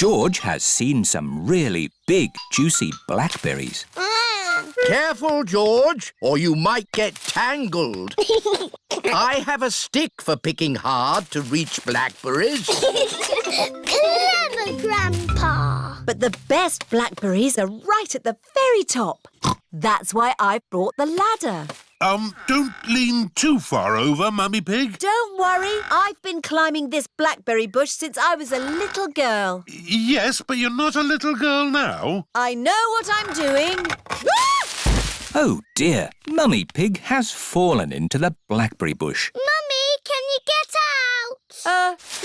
George has seen some really big, juicy blackberries. Careful, George, or you might get tangled. I have a stick for picking hard to reach blackberries. Clever, Grandpa. But the best blackberries are right at the very top. That's why I've brought the ladder. Don't lean too far over, Mummy Pig. Don't worry, I've been climbing this blackberry bush since I was a little girl. Yes, but you're not a little girl now. I know what I'm doing. Oh dear, Mummy Pig has fallen into the blackberry bush. Mummy, can you get out?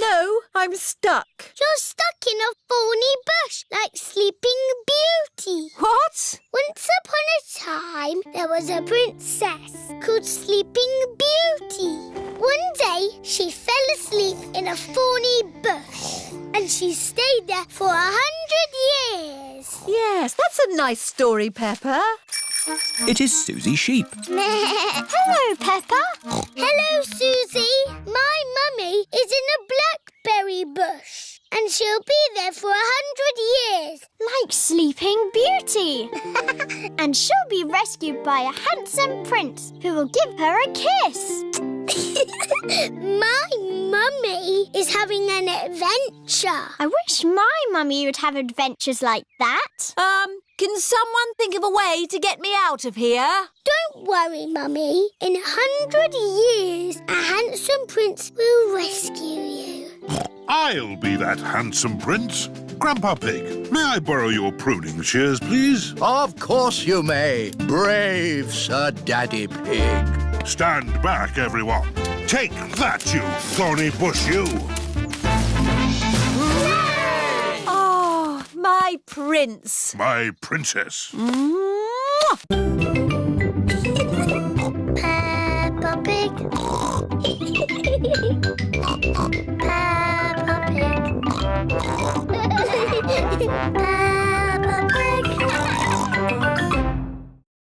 No, I'm stuck. You're stuck in a thorny bush like Sleeping Beauty. What? Once upon a time, there was a princess called Sleeping Beauty. One day, she fell asleep in a thorny bush and she stayed there for 100 years. Yes, that's a nice story, Peppa. It is Suzy Sheep. Hello, Peppa. Hello, Suzy. My mummy is in a blackberry bush and she'll be there for 100 years. Like Sleeping Beauty. And she'll be rescued by a handsome prince who will give her a kiss. My mummy is having an adventure. I wish my mummy would have adventures like that. Can someone think of a way to get me out of here? Don't worry, Mummy. In 100 years, a handsome prince will rescue you. I'll be that handsome prince. Grandpa Pig, may I borrow your pruning shears, please? Of course you may, brave Sir Daddy Pig. Stand back, everyone. Take that, you thorny bush, you! Oh, my prince. My princess. Peppa Pig.